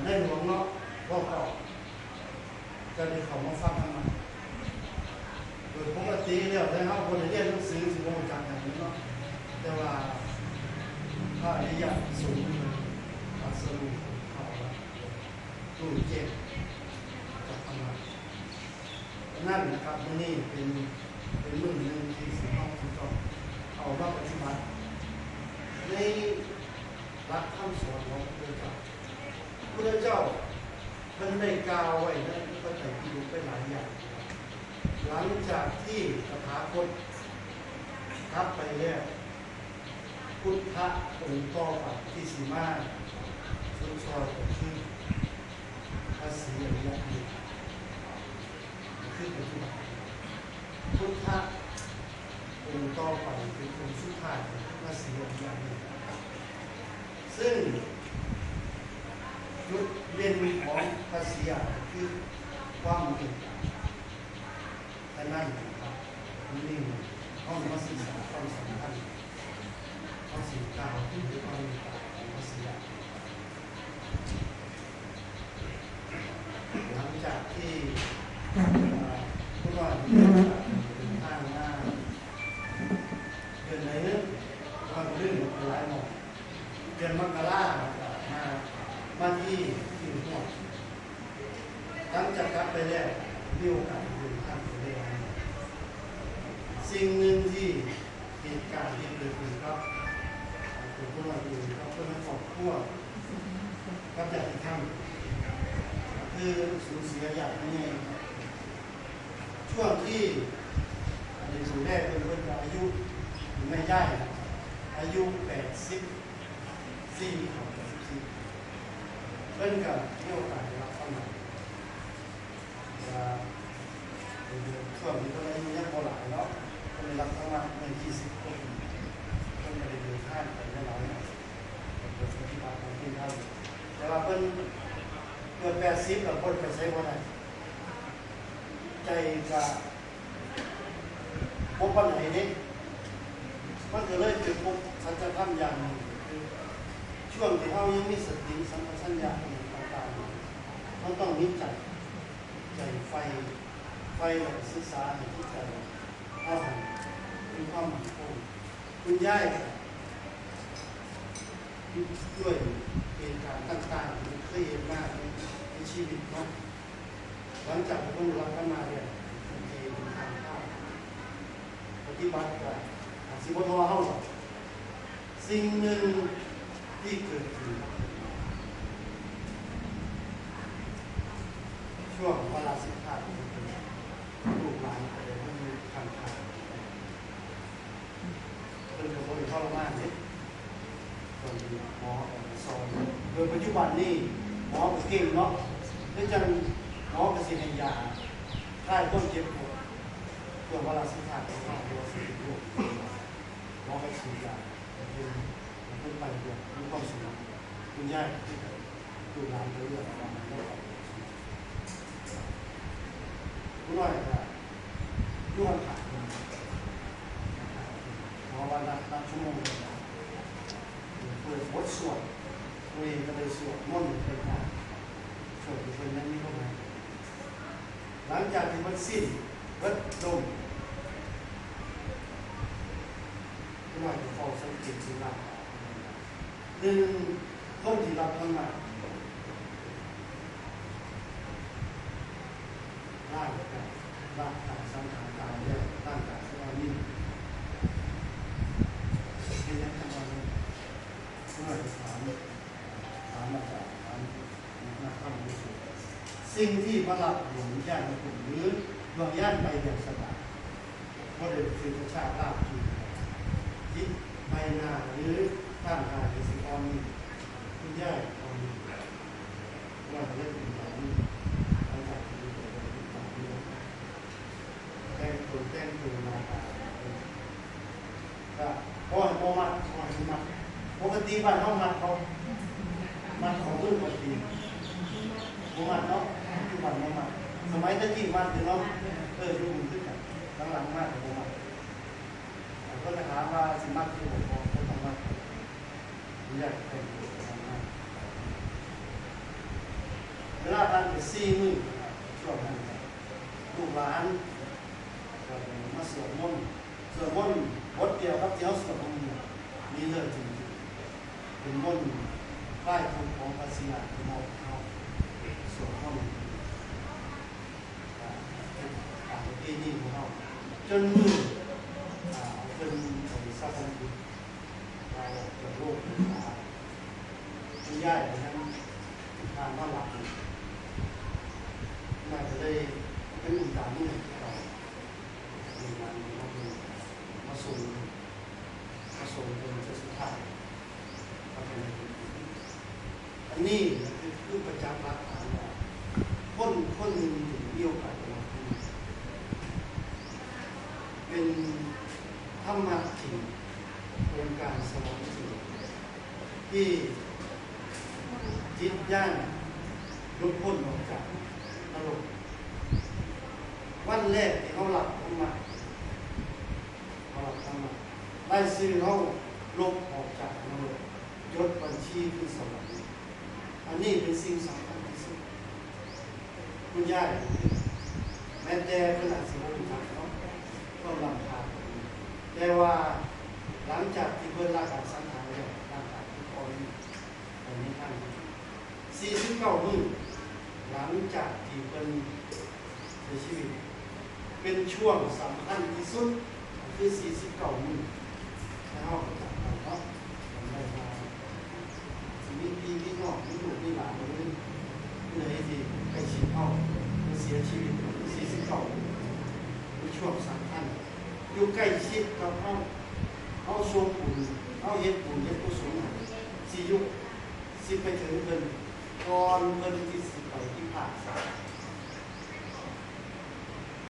ในหลวงเนาะก็จะได้เข้ามาฟังธรรมะโดยปกติแล้วในห้องคนเรียนหนังสือสิบองค์จากอย่างนี้เนาะแต่ว่าพระอริยสงฆ์อัศรุเขาตู้เจ็บจากธรรมะนั่นนะครับนี่เป็นเรื่องหนึ่งที่สิ่งที่ต้องเอามาปฏิบัติในหลักคำสอนของพระเจ้าพระเจ้ามันได้กล่าวไว้ในพระไตรปิฎกไปหลายอย่างหลังจากที่ตถาคตทับไปแล้วพุทธะองค์ต่อไปที่สีมาสุนทรก็คือพระศรีอริยะคือปัจจุบันพุทธะองค์ต่อไปเป็นองค์สุดท้ายของพระศรีอริยะซึ่งจุดเด่นของพระศรีอริยะคือความเมตตาแต่นั่นนะครับนี่ห้องมาศึกษาความสำคัญข้อสี่เก้าที่มีความเมตตาของพระศรีอริยะหลังจากที่ผู้ว่าเป็นทางหน้าเดือนไหนนึกว่าเรื่องหลายหมดเดือนมกรามาที่หัวหลังจากกลับไปแล้วมีโอกาสอยู่ข้างไปได้สิ่งหนึ่งที่เหตุการณ์ที่เกิดขึ้นครับตัวผู้ว่าอยู่ครับเพื่อนครอบครัวกับญาติธรรมคือสูญเสียญาตินี่ช่วงที่ในสูงแรกเป็นคนอายุไม่ได้อายุ84ของ84เพิ่นกับเที่ยวกันรับเข้ามาช่วงนี้ก็อายุยังโบราณเนาะก็เลยรับเข้ามาใน20 คนเพิ่นไม่ได้เดินทางไปแน่นอนเป็นปฏิบัติของที่ท่านแต่ว่าเพิ่นเกิด80แล้วคนไปใช้บ่ได้ใจกับพบปัญหานี้มันก็เลยเป็นพบสัจธรรมอย่างหนึ่งคือช่วงที่เรายังมีสติสัมปชัญญะต่างๆมันต้องมีใจไฟแบบศึกษาในที่ใจเอาเป็นความมั่นคงคุณย่ายด้วยเหตุการณ์ต่างๆที่เคยเห็นมาในชีวิตเนาะหลังจากที่ผมรับกันมาเนี่ยเป็นทางเข้าปฏิบัติกับสิบทเข้าสิ่งหนึ่งที่เกิดขึ้นช่วงเวลาสิบห้าลูกหลานอะไรมันมีทางขาดเป็นกับคนทรมานเนี่ยตอนนี้หมอสอนโดยปัจจุบันนี้หมอเก่งเนาะได้จังหมอกระสินยาคลายต้นเจ็บปวดเพื่อเวลาสิบห้าของเราตัวสิบลูกหมอกระสินยาเป็นไปเรื่อยมีความสุขคุณย่าที่ดูแลเรื่อยๆความไม่ออกคุณน้อยก็ยุ่งขาดเพราะว่านับชั่วโมงเปิดบทสวดตัวเองก็เลยสวดมนต์เป็นการสวดเป็นนั้นนี่เข้ามาหลังจากที่มันสิ้นวัดลงคุณน้อยก็เข้าสังเกตสิ่งนั้นหนึ่งคนที่รับธรรมะร่างกายสังขารกายและร่างกายสภาวะนี้เป็นยังไงบ้างเมื่อถามอาจารย์นักธรรมวิสุทธิ์สิ่งที่พระหลักหลวงย่านมาถึงหรือดวงย่านไปอย่างสบายเพราะเดินคือชาติลาภจิตใบหน้าหรือข้างกายเป็นสิ่งอ่อนนี้คุณย่าอ่อนนี้ว่าจะได้เป็นแบบนี้หลังจากที่มีตัวเป็นแบบนี้แต่งตัวมาตาก็พอมัดปกติบ้านเขามัดของเรื่องปกติมัดเนาะที่บ้านมัดสมัยตะกี้มัดถึงเนาะที่มึงขึ้นกันหลังมัดของมัดก็จะถามว่าสิมัดที่ผมบอกเขาทำมัดอยากแต่งตัวทำมัด ลาผ่านไป4 มื้อช่วงนั้นลูกหลานก็มาสวดมนต์บทเดียวกับที่เขาสวดมนต์มีเรื่องจริงๆเป็นมนต์ไหว้ครูของพระศิลาที่มอบเขาสวดมนต์ตามประเพณีของเขาจนมือเป็นของซาบันดุเราเกิดโรคคุณย่ายนั้นทานว่าหลับน่าจะได้เป็นอุ่นตานี่เราในวันนี้มาส่งเป็นสุดท้ายอันนี้คือประจักษ์หลักฐานว่าคนหนึ่งถึงมีโอกาสเป็นธรรมะจริงเป็นการสอนจริงที่จิตย่างลุกพ้นออกจากนรกวันแรกที่เขาหลับธรรมะได้ซื้อเขาลบออกจากนรกยศบัญชีคือสวรรค์อันนี้เป็นสิ่งสำคัญที่สุดคุณย่าแม้แต่ขนาดสิบหกทางเขาก็ลำพาแต่ว่าหลังจากที่เพิ่นละการสังหารแล้วร่างกายที่คอยตอนนี้ท่าน49 มื้อหลังจากที่เพิ่นเสียชีวิตเป็นช่วงสำคัญที่สุดคือ49 มื้อแล้วก็จากนั้นเนาะได้มามีพี่มีน้องมีลูกมีหลานเลยที่ไปชิดเข้าเสียชีวิต49 มื้อเป็นช่วงสำคัญอยู่ใกล้ชิดกับเขาทรงบุญเขาเฮ็ดบุญเฮ็ดกุศลสิยุสิไปถึงเพิ่นก่อนเพิ่นที่สิไป